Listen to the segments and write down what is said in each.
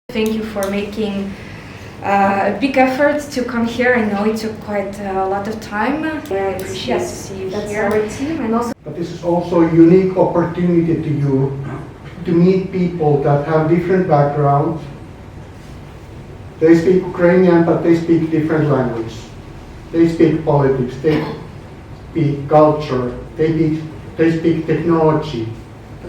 Thank you for making a big effort to come here. I know it took quite a lot of time. I appreciate to see you here. Our team and also. But this is also a unique opportunity to you to meet people that have different backgrounds. They speak Ukrainian, but they speak different language. They speak politics, they speak culture, they speak technology.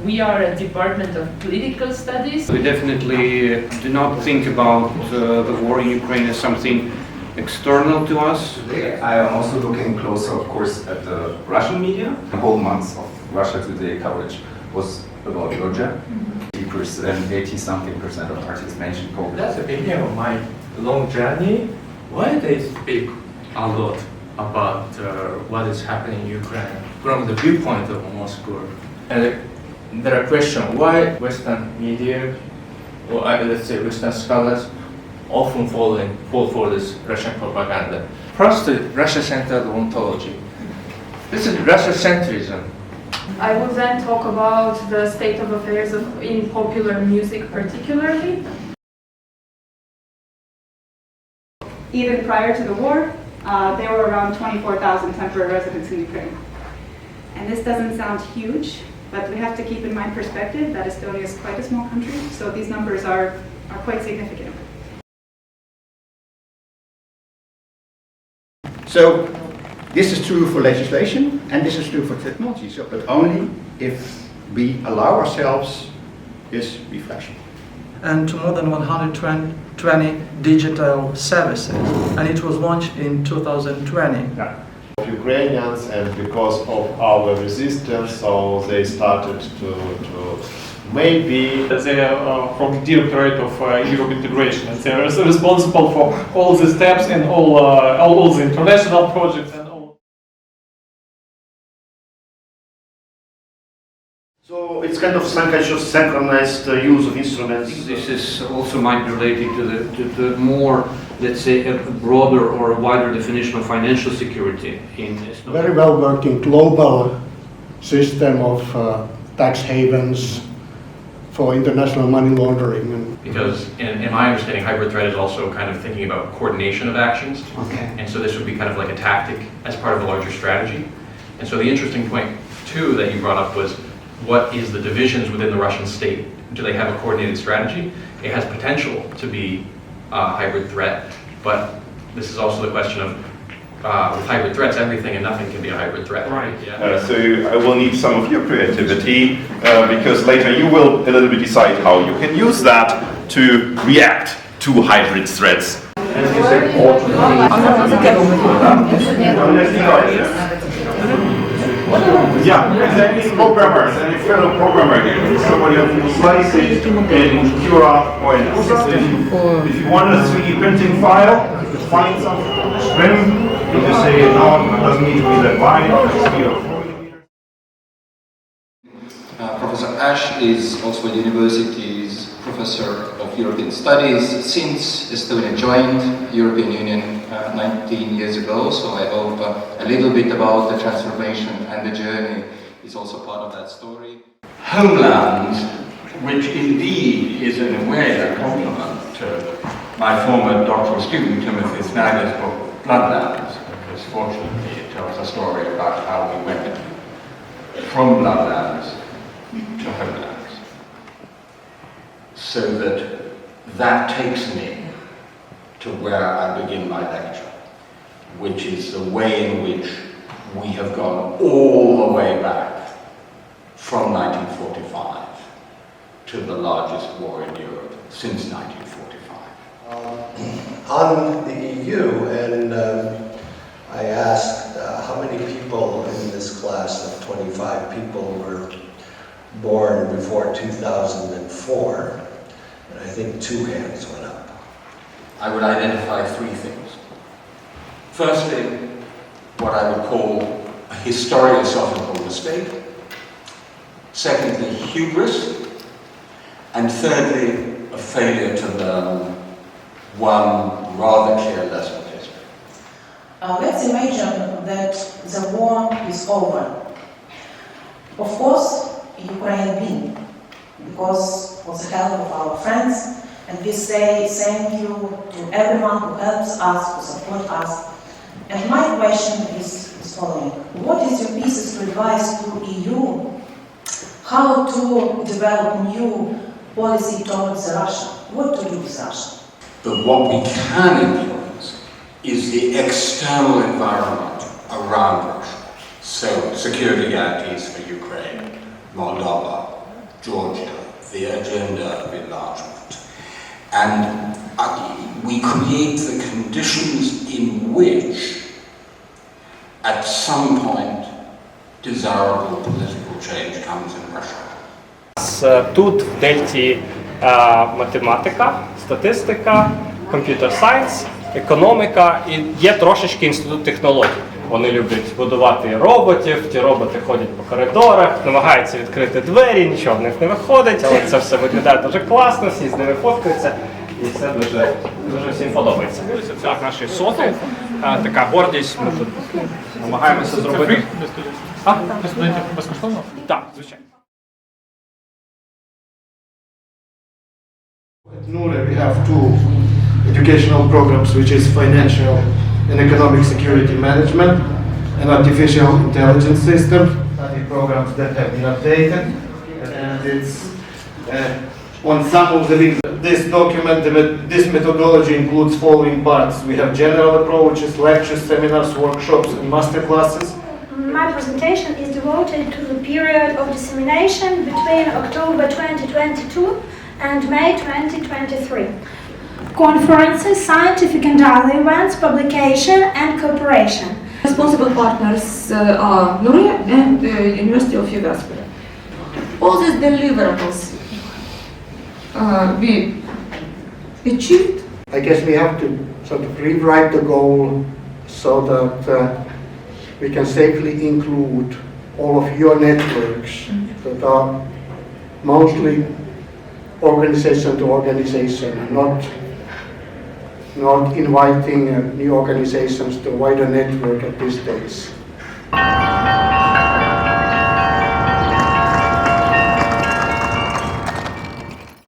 We are a department of political studies. We definitely do not think about the war in Ukraine as something external to us. Today I am also looking closer, of course, at the Russian media. The whole month of Russia Today coverage was about Georgia. 80-something% of artists mentioned COVID. That's the beginning of my long journey. Why they speak a lot about what is happening in Ukraine from the viewpoint of Moscow? And there are questions why Western media, or let's say Western scholars, often fall for this Russian propaganda. First, the Russia-centered ontology. This is Russia-centrism. I will then talk about the state of affairs in popular music particularly. Even prior to the war, there were around 24,000 temporary residents in Ukraine. And this doesn't sound huge, but we have to keep in mind perspective that Estonia is quite a small country, so these numbers are quite significant. So this is true for legislation and this is true for technology, but only if we allow ourselves this reflection. And to more than 120 digital services, and it was launched in 2020. Yeah. Ukrainians, and because of our resistance, so they started to maybe they are from Directorate of Europe Integration, and they are responsible for all the steps and all the international projects and all. So it's kind of some kind of synchronized use of instruments. This is also might be related to the more, let's say, a broader or a wider definition of financial security in Estonia. Very well working global system of tax havens for international money laundering. Because in my understanding, hybrid threat is also kind of thinking about coordination of actions. Okay. And so this would be kind of like a tactic as part of a larger strategy. And so the interesting point too that you brought up was, what is the divisions within the Russian state? Do they have a coordinated strategy? It has potential to be a hybrid threat, but this is also the question of with hybrid threats, everything and nothing can be a hybrid threat. Right. Yeah. So I will need some of your creativity because later you will a little bit decide how you can use that to react to hybrid threats. Yeah, exactly. Programmers and a fellow programmer here. Somebody who slice it in Cura or in Usa. If you want a 3D printing file, you find some trim. You just say, no, it doesn't need to be that wide. Professor Ash is also the university's professor of European Studies since Estonia joined European Union 19 years ago, so I hope a little bit about the transformation and the journey is also part of that story. Homeland, which indeed is in a way a compliment to my former doctoral student Timothy Snyder's book Bloodlands, because fortunately it tells a story about how we went from Bloodlands to Homelands. So that takes me to where I begin my lecture, which is the way in which we have gone all the way back from 1945 to the largest war in Europe since 1945. On the EU, and I asked how many people in this class of 25 people were born before 2004, and I think 2 hands went up. I would identify 3 things. Firstly, what I would call a historiosophical mistake. Secondly, hubris. And thirdly, a failure to learn one rather clear lesson of history. Let's imagine that the war is over. Of course, Ukraine win because of the help of our friends, and we say thank you to everyone who helps us, who support us. And my question is following. What is your pieces of advice to EU? How to develop new policy towards Russia? What to do with Russia? But what we can influence is the external environment around Russia. So, security guarantees for Ukraine, Moldova, Georgia, the agenda of enlargement. And we create the conditions in which, at some point, desirable political change comes in Russia. Тут в Дельті математика, статистика, комп'ютер сайенс, економіка і є трошечки інститут технологій. Вони люблять будувати роботів, ті роботи ходять по коридорах, намагаються відкрити двері, нічого в них не виходить, але це все виглядає дуже класно, всі з ними фоткаються і все дуже всім подобається. Так, наші соти, така гордість, ми тут намагаємося зробити. Для студентів безкоштовно? Так, звичайно. At NURE we have two educational programs, which is financial and economic security management and artificial intelligence systems. Study programs that have been updated, and it's on some of the links. This document, this methodology includes following parts. We have general approaches, lectures, seminars, workshops, and master classes. My presentation is devoted to the period of dissemination between October 2022 and May 2023. Conferences, scientific and other events, publication and cooperation. Responsible partners are NURE and University of Tartu. All these deliverables we achieved. I guess we have to sort of rewrite the goal so that we can safely include all of your networks that are mostly organization to organization, not inviting new organizations to a wider network at this stage.